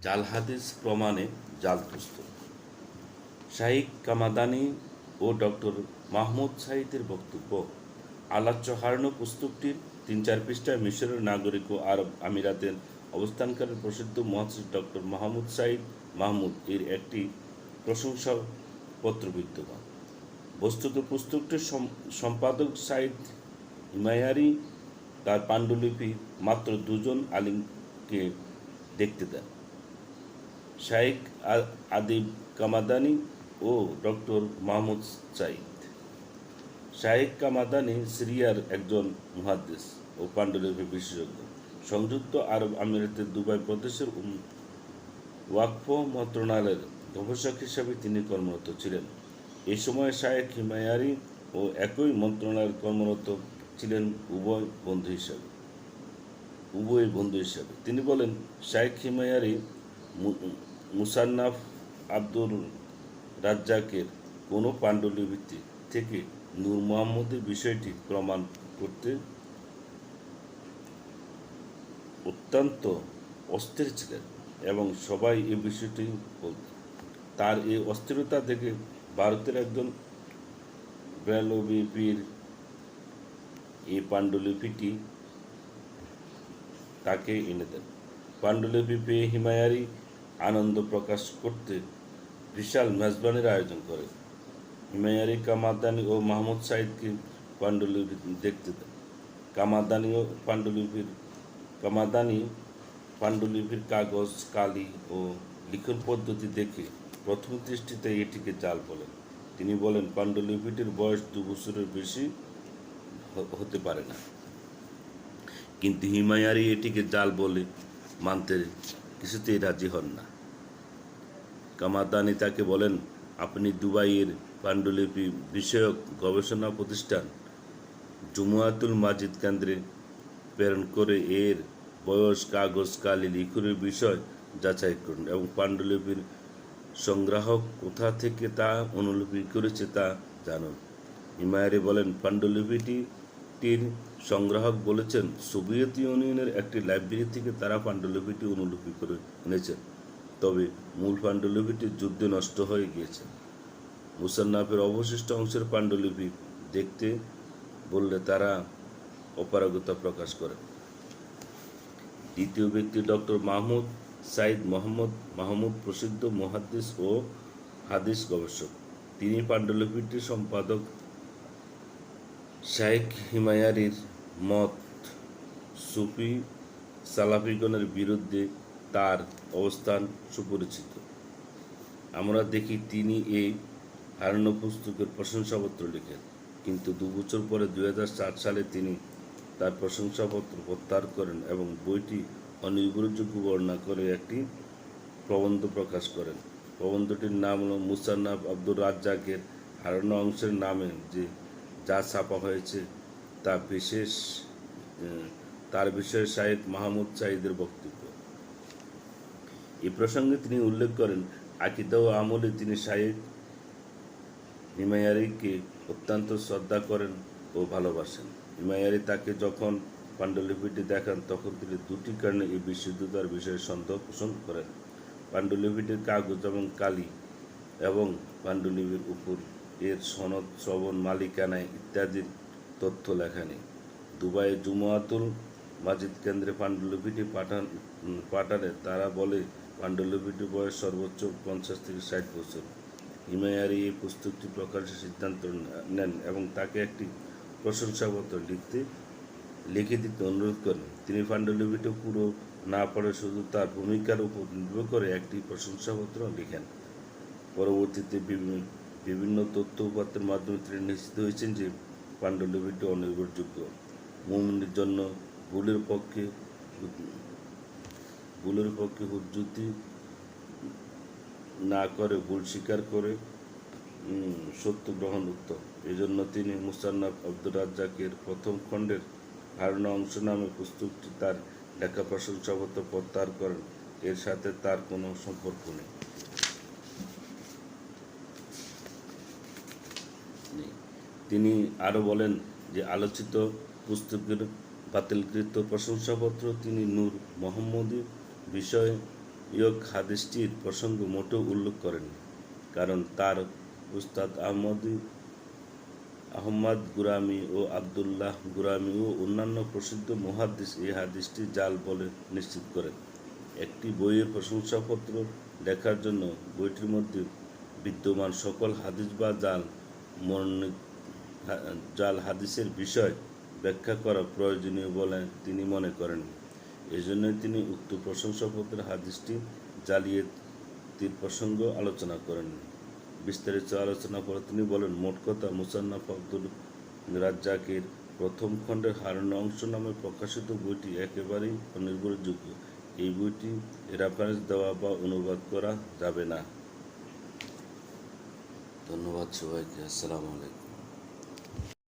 জাল হাদিস প্রমাণে জাল প্রস্তুত। শাইখ কামাদানি ও ডক্টর মাহমুদ সাঈদের বক্তব্য। আলোচ্য হারানো পুস্তকটির ৩-৪ পৃষ্ঠায় মিশরের নাগরিক ও আরব আমিরাতের অবস্থানকারী প্রসিদ্ধ মুহাদ্দিস ডক্টর মাহমুদ সাঈদ মাহমুদ এর একটি প্রশংসাপত্র বিদ্যমান। বস্তুত পুস্তকটির সম্পাদক সাঈদ হিমায়ারি তার পাণ্ডুলিপি মাত্র ২ জন আলিমকে দেখতে দেন, শাইখ আদিব কামাদানি ও ডক্টর মাহমুদ সাঈদ। শাইখ কামাদানি সিরিয়ার একজন মুহাদ্দিস ও পাণ্ডুলিপি বিশেষজ্ঞ। সংযুক্ত আরব আমিরাতের দুবাই প্রদেশের ওয়াকফ মন্ত্রণালয়ের গবেষক হিসাবে তিনি কর্মরত ছিলেন। এই সময় শাইখ হিমায়ারি ও একই মন্ত্রণালয়ে কর্মরত ছিলেন উভয় বন্ধু হিসাবে। তিনি বলেন, শাইখ হিমায়ারি মুসান্নাফ আব্দুর রাজ্জাকের কোনো পাণ্ডুলিপি থেকে নূর মুহাম্মদের বিষয়টি প্রমাণ করতে অত্যন্ত অস্থির ছিলেন এবং সবাই এই বিষয়টি বলতেন। তার এই অস্থিরতা দেখে ভারতের একজন বেলবি পীর এই পাণ্ডুলিপিটি তাকে এনে দেন। পাণ্ডুলিপি পেয়ে হিমায়ারি আনন্দ প্রকাশ করতে বিশাল মেজবানির আয়োজন করে। হিমায়ারি কামাদানি ও মাহমুদ সাঈদকে পাণ্ডুলিপি দেখতে দেন। কামাদানি পাণ্ডুলিপির কাগজ, কালি ও লিখন পদ্ধতি দেখে প্রথম দৃষ্টিতে এটিকে জাল বলেন। তিনি বলেন, পাণ্ডুলিপিটির বয়স ২ বছরের বেশি হতে পারে না। কিন্তু হিমায়ারি এটিকে জাল বলে মানতে কিছুতেই রাজি হন না। কামাদানি তাকে বলেন, আপনি দুবাইয়ের পাণ্ডুলিপি বিষয়ক গবেষণা প্রতিষ্ঠান জুমুয়াতুল মাজিদ কেন্দ্রে প্রেরণ করে এর বয়স, কাগজ, কালি, লিখনের বিষয় যাচাই করুন এবং পাণ্ডুলিপির সংগ্রাহক কোথা থেকে তা অনুলিপি করেছে তা জানুন। হিমায়ারি বলেন, পাণ্ডুলিপিটির সংগ্রাহক বলেছেন, সোভিয়েত ইউনিয়নের একটি লাইব্রেরি থেকে তারা পাণ্ডুলিপিটি অনুলিপি করে এনেছেন, তবে মূল পাণ্ডুলিপিটি যুদ্ধে নষ্ট হয়ে গিয়েছে। মুসান্নাফের অবশিষ্ট অংশের পাণ্ডুলিপি দেখতে বললে তারা অপারগতা প্রকাশ করেন। দ্বিতীয় ব্যক্তি ডক্টর মাহমুদ সাঈদ মাহমুদ প্রসিদ্ধ মুহাদ্দিস ও হাদিস গবেষক। তিনি পাণ্ডুলিপিটির সম্পাদক। শাইখ হিমায়ারির মত সুফি সালাফিগণের বিরুদ্ধে তার অবস্থান সুপরিচিত। আমরা দেখি তিনি এই হারানো পুস্তকের প্রশংসাপত্র লিখেন, কিন্তু ২ বছর পরে ২০০৪ সালে তিনি তার প্রশংসাপত্র প্রত্যাহার করেন এবং বইটি অনির্ভরযোগ্য বর্ণনা করে একটি প্রবন্ধ প্রকাশ করেন। প্রবন্ধটির নাম হল মুসান্নাফ আব্দুর রাজ্জাকের হারানো অংশের নামে যা ছাপা হয়েছে তার বিষয়ে শাইখ মাহমুদ সাঈদের বক্তব্য। এই প্রসঙ্গে তিনি উল্লেখ করেন, আকিদা ও আমলে তিনি শাইখ হিমায়ারিকে অত্যন্ত শ্রদ্ধা করেন ও ভালোবাসেন। হিমায়ারি তাকে যখন পাণ্ডুলিপিটি দেখান তখন তিনি ২টি কারণে এই বিশুদ্ধতার বিষয়ে সন্দেহ পোষণ করেন। পাণ্ডুলিপিটির কাগজ এবং কালি এবং পাণ্ডুলিপির উপর এর সনদ, শ্রবণ, মালিকানায় ইত্যাদির তথ্য লেখা নেই। দুবাইয়ে জুমুয়াতুল মাজিদ কেন্দ্রে পাণ্ডুলিপিটি পাঠালে তারা বলে পাণ্ডুলিপিটির বয়স সর্বোচ্চ ৫০ থেকে ৬০ বছর। হিমায়ারি এই পুস্তকটি প্রকাশের সিদ্ধান্ত নেন এবং তাকে একটি প্রশংসাপত্র লিখে দিতে অনুরোধ করেন। তিনি পাণ্ডুলিপিটি পুরো না পড়ে শুধু তার ভূমিকার উপর নির্ভর করে একটি প্রশংসাপত্র লিখেন। পরবর্তীতে বিভিন্ন তথ্য উপাত্তের মাধ্যমে তিনি নিশ্চিত হয়েছেন যে পাণ্ডুলিপিটি অনির্ভরযোগ্য। মুমিনের জন্য ভুলের পক্ষে হুজ্জতি না করে ভুল স্বীকার করে সত্য গ্রহণ উত্তম। এজন্য তিনি মুসান্নাফ আব্দুর রাজ্জাকের প্রথম খণ্ডের হারানো অংশ নামে পুস্তকটি তার লেখা প্রশংসাপত্র প্রত্যাহার করেন। এর সাথে তার কোনো সম্পর্ক নেই। তিনি আরও বলেন যে আলোচিত পুস্তকের বাতিলকৃত প্রশংসাপত্র তিনি নূর মুহাম্মদের বিষয়ে ইয়ক হাদিসটির প্রসঙ্গ মোটেও উল্লেখ করেননি, কারণ তার উস্তাদ আহমদ গুরামি ও আবদুল্লাহ গুরামি ও অন্যান্য প্রসিদ্ধ মুহাদ্দিস এই হাদিসটি জাল বলে নিশ্চিত করেন। একটি বইয়ের প্রশংসাপত্র লেখার জন্য বইটির মধ্যে বিদ্যমান সকল হাদিস বা জাল হাদিসের বিষয় ব্যাখ্যা করা প্রয়োজনীয় বলে তিনি মনে করেননি। এজন্যই তিনি উক্ত প্রশংসাপত্রের হাদিসটি জালিয়াতির প্রসঙ্গ আলোচনা করেননি। বিস্তারিত আলোচনা করে তিনি বলেন, মোট কথা, মুসান্নাফ আব্দুর রাজ্জাকের প্রথম খণ্ডের হারান অংশ নামে প্রকাশিত বইটি একেবারেই অনির্ভরযোগ্য। এই বইটি রেফারেন্স দেওয়া বা অনুবাদ করা যাবে না। ধন্যবাদ সবাইকে। আসসালামু আলাইকুম।